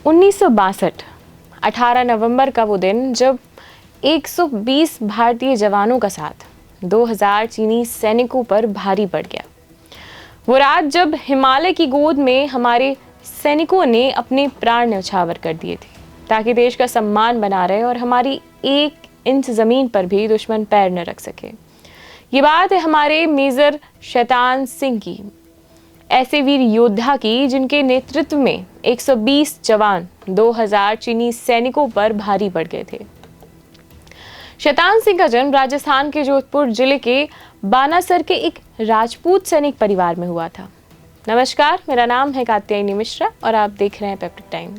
1962 18 नवंबर का वो दिन जब 120 भारतीय जवानों का साथ 2000 चीनी सैनिकों पर भारी पड़ गया। वो रात जब हिमालय की गोद में हमारे सैनिकों ने अपने प्राण न्यौछावर कर दिए थे ताकि देश का सम्मान बना रहे और हमारी 1 इंच जमीन पर भी दुश्मन पैर न रख सके। ये बात है हमारे मेजर शैतान सिंह की, ऐसे वीर योद्धा की जिनके नेतृत्व में 120 जवान 2000 चीनी सैनिकों पर भारी पड़ गए थे। शैतान सिंह का जन्म राजस्थान के जोधपुर जिले के बानासर के एक राजपूत सैनिक परिवार में हुआ था। नमस्कार, मेरा नाम है कात्यायनी मिश्रा और आप देख रहे हैं पेप्टिक टाइम।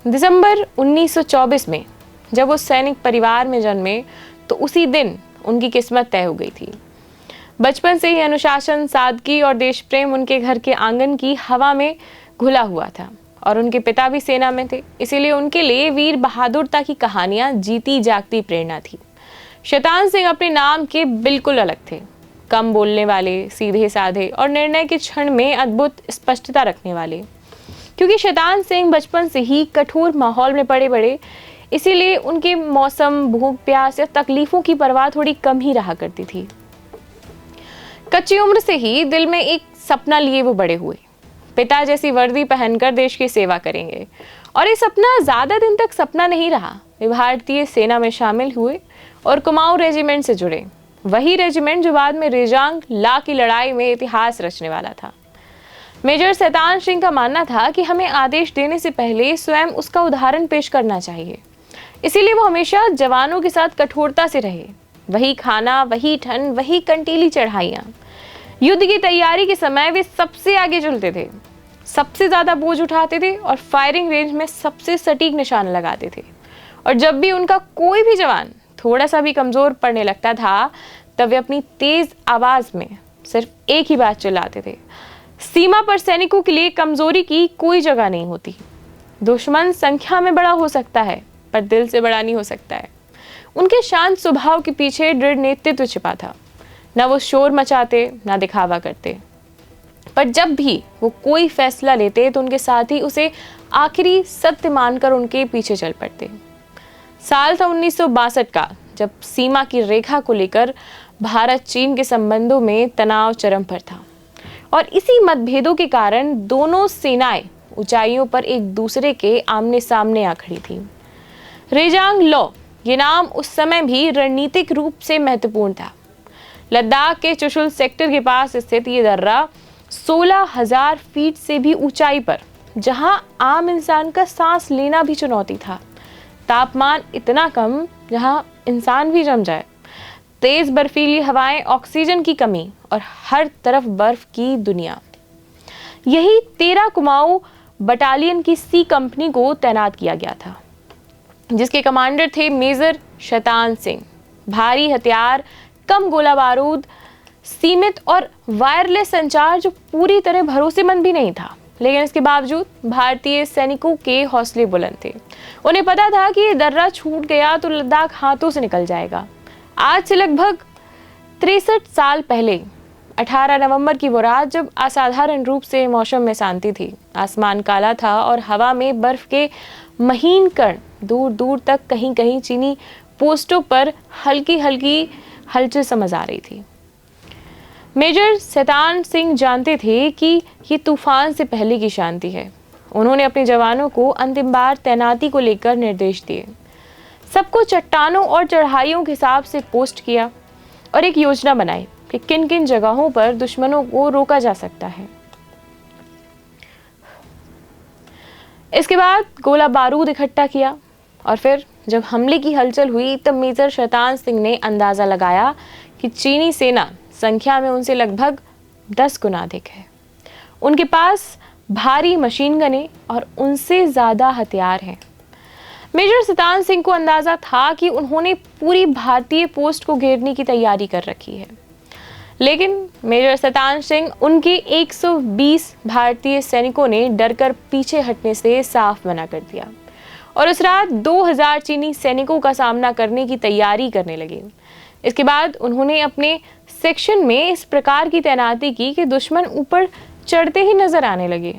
दिसंबर 1924 में जब वो सैनिक परिवार में जन्मे तो उसी दिन उनकी किस्मत तय हो गई थी। बचपन से ही अनुशासन, सादगी और देश प्रेम उनके घर के आंगन की हवा में घुला हुआ था और उनके पिता भी सेना में थे, इसीलिए उनके लिए वीर बहादुरता की कहानियां जीती जागती प्रेरणा थी। शैतान सिंह अपने नाम के बिल्कुल अलग थे, कम बोलने वाले, सीधे साधे और निर्णय के क्षण में अद्भुत स्पष्टता रखने वाले। क्योंकि शैतान सिंह बचपन से ही कठोर माहौल में पले बड़े, इसीलिए उनके मौसम, भूख, प्यास या तकलीफों की परवाह थोड़ी कम ही रहा करती थी। कच्ची उम्र से ही दिल में एक सपना लिए वो बड़े हुए, पिता जैसी वर्दी पहनकर देश की सेवा करेंगे। और ये सपना ज्यादा दिन तक सपना नहीं रहा। वे भारतीय सेना में शामिल हुए और कुमाऊं रेजिमेंट से जुड़े, वही रेजिमेंट जो बाद में रेजांग ला की लड़ाई में इतिहास रचने वाला था। मेजर शैतान सिंह का मानना था कि हमें आदेश देने से पहले स्वयं उसका उदाहरण पेश करना चाहिए, इसीलिए वो हमेशा जवानों के साथ कठोरता से रहे। वही खाना, वही ठंड, वही कंटीली चढ़ाइयाँ। युद्ध की तैयारी के समय वे सबसे आगे चलते थे, सबसे ज्यादा बोझ उठाते थे और फायरिंग रेंज में सबसे सटीक निशान लगाते थे। और जब भी उनका कोई भी जवान थोड़ा सा भी कमजोर पड़ने लगता था तब वे अपनी तेज आवाज में सिर्फ एक ही बात चिल्लाते थे, सीमा पर सैनिकों के लिए कमजोरी की कोई जगह नहीं होती। दुश्मन संख्या में बड़ा हो सकता है पर दिल से बड़ा नहीं हो सकता है। उनके शांत स्वभाव के पीछे दृढ़ नेतृत्व छिपा था। ना वो शोर मचाते, ना दिखावा करते, पर जब भी वो कोई फैसला लेते तो उनके साथी उसे आखिरी सत्य मानकर उनके पीछे चल पड़ते। साल था 1962 का, जब सीमा की रेखा को लेकर भारत चीन के संबंधों में तनाव चरम पर था और इसी मतभेदों के कारण दोनों सेनाएं ऊंचाइयों पर एक दूसरे के आमने सामने आ खड़ी थी। रेजांग लॉ ये नाम उस समय भी रणनीतिक रूप से महत्वपूर्ण था। लद्दाख के चुशुल सेक्टर के पास स्थित ये दर्रा 16,000 फीट से भी ऊंचाई पर, जहां आम इंसान का सांस लेना भी चुनौती था। तापमान इतना कम जहां इंसान भी जम जाए, तेज बर्फीली हवाएं, ऑक्सीजन की कमी और हर तरफ बर्फ की दुनिया। यही 13 कुमाऊं बटालियन की सी कंपनी को तैनात किया गया था, जिसके कमांडर थे मेजर शैतान सिंह। भारी हथियार, कम गोला बारूद, सीमित और वायरलेस संचार जो पूरी तरह भरोसेमंद भी नहीं था, लेकिन इसके बावजूद भारतीय सैनिकों के हौसले बुलंद थे। उन्हें पता था कि ये दर्रा छूट गया तो लद्दाख हाथों से निकल जाएगा। आज से लगभग 63 साल पहले 18 नवंबर की वो रात जब असाधारण रूप से मौसम में शांति थी, आसमान काला था और हवा में बर्फ के महीन कण दूर दूर तक कहीं कहीं चीनी पोस्टों पर हल्की हल्की हलचल समझ आ रही थी। मेजर शैतान सिंह जानते थे कि ये तूफान से पहले की शांति है। उन्होंने अपने जवानों को अंतिम बार तैनाती को लेकर निर्देश दिए। सबको चट्टानों और चढ़ाइयों के हिसाब से पोस्ट किया और एक योजना बनाई कि किन किन जगहों पर दुश्मनों को रोका जा सकता है। इसके बाद गोला बारूद इकट्ठा किया और फिर जब हमले की हलचल हुई तब मेजर शैतान सिंह ने अंदाजा लगाया कि चीनी सेना संख्या में उनसे लगभग 10 गुना अधिक है। उनके पास भारी मशीन गनें और उनसे ज्यादा हथियार हैं। मेजर शैतान सिंह को अंदाजा था कि उन्होंने पूरी भारतीय पोस्ट को घेरने की तैयारी कर रखी है, लेकिन मेजर शैतान सिंह उनके 120 भारतीय सैनिकों ने डरकर पीछे हटने से साफ मना कर दिया और उस रात 2000 चीनी सैनिकों का सामना करने की तैयारी करने लगे। इसके बाद उन्होंने अपने सेक्शन में इस प्रकार की तैनाती की कि दुश्मन ऊपर चढ़ते ही नजर आने लगे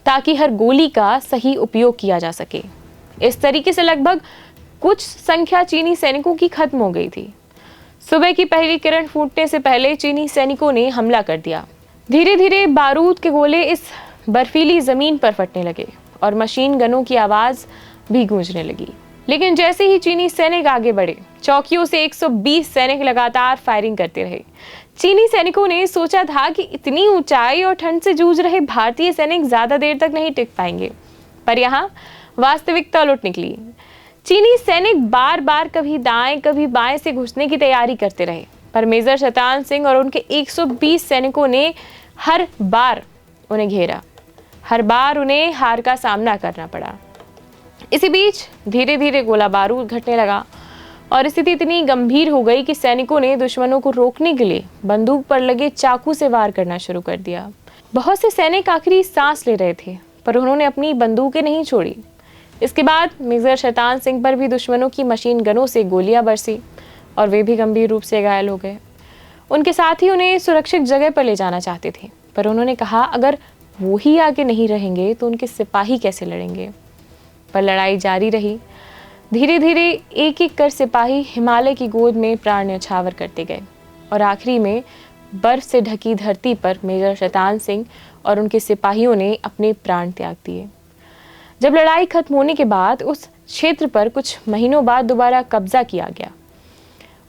ताकि हर गोली का सही उपयोग किया जा सके। इस तरीके से लगभग कुछ संख्या चीनी सैनिकों की खत्म हो गई थी। सुबह की पहली किरण फूटने से पहले चीनी सैनिकों ने हमला कर दिया। धीरे धीरे बारूद के गोले इस बर्फीली जमीन पर फटने लगे और मशीन गनों की आवाज भी गूंजने लगी। लेकिन जैसे ही चीनी सैनिक आगे बढ़े, चौकियों से 120 सैनिक लगातार फायरिंग करते रहे। चीनी सैनिकों ने सोचा था कि इतनी ऊंचाई और ठंड से जूझ रहे भारतीय सैनिक ज्यादा देर तक नहीं टिक पाएंगे, पर यहाँ वास्तविकता उलट निकली। चीनी सैनिक बार बार कभी दाएं कभी बाएं से घुसने की तैयारी करते रहे, पर मेजर शैतान सिंह और उनके 120 सैनिकों ने हर बार उन्हें घेरा। हर बार उन्हें हार का सामना करना पड़ा। इसी बीच धीरे धीरे गोला बारूद घटने लगा और स्थिति इतनी गंभीर हो गई कि सैनिकों ने दुश्मनों को रोकने के लिए बंदूक पर लगे चाकू से वार करना शुरू कर दिया। बहुत से सैनिक आखिरी सांस ले रहे थे, पर उन्होंने अपनी बंदूकें नहीं छोड़ी। इसके बाद मेजर शैतान सिंह पर भी दुश्मनों की मशीन गनों से गोलियां बरसी और वे भी गंभीर रूप से घायल हो गए। उनके साथी उन्हें सुरक्षित जगह पर ले जाना चाहते थे, पर उन्होंने कहा अगर वो ही आगे नहीं रहेंगे तो उनके सिपाही कैसे लड़ेंगे। पर लड़ाई जारी रही। धीरे धीरे एक एक कर सिपाही हिमालय की गोद में प्राण न्यौछावर करते गए और आखिरी में बर्फ से ढकी धरती पर मेजर शैतान सिंह और उनके सिपाहियों ने अपने प्राण त्याग दिए। जब लड़ाई खत्म होने के बाद उस क्षेत्र पर कुछ महीनों बाद दोबारा कब्जा किया गया।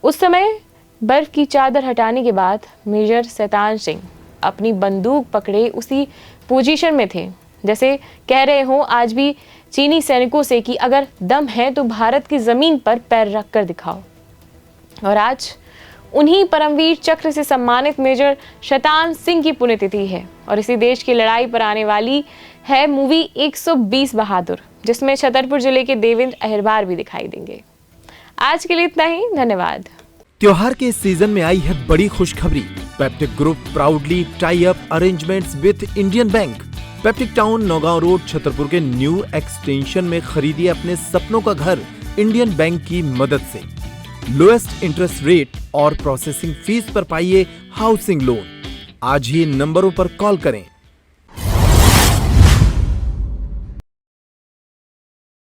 उस समय बर्फ की चादर हटाने के बाद मेजर शैतान सिंह अपनी बंदूक पकड़े उसी पोजीशन में थे जैसे कह रहे हो आज भी चीनी सैनिकों से कि अगर दम है तो भारत की जमीन पर पैर रख कर दिखाओ। और आज उन्हीं परमवीर चक्र से सम्मानित मेजर शैतान सिंह की पुण्यतिथि है और इसी देश की लड़ाई पर आने वाली है मूवी 120 बहादुर, जिसमें छतरपुर जिले के देवेंद्र अहिरबार भी दिखाई देंगे। आज के लिए इतना ही, धन्यवाद। त्योहार के इस सीजन में आई है बड़ी खुशखबरी। Peptic group proudly tie up arrangements with Indian bank. Peptic town Naugaon road Chhatarpur के न्यू एक्सटेंशन में खरीदिए अपने सपनों का घर इंडियन बैंक की मदद से। लोएस्ट इंटरेस्ट रेट और प्रोसेसिंग फीस पर पाइए हाउसिंग लोन। आज ही इन नंबरों पर कॉल करें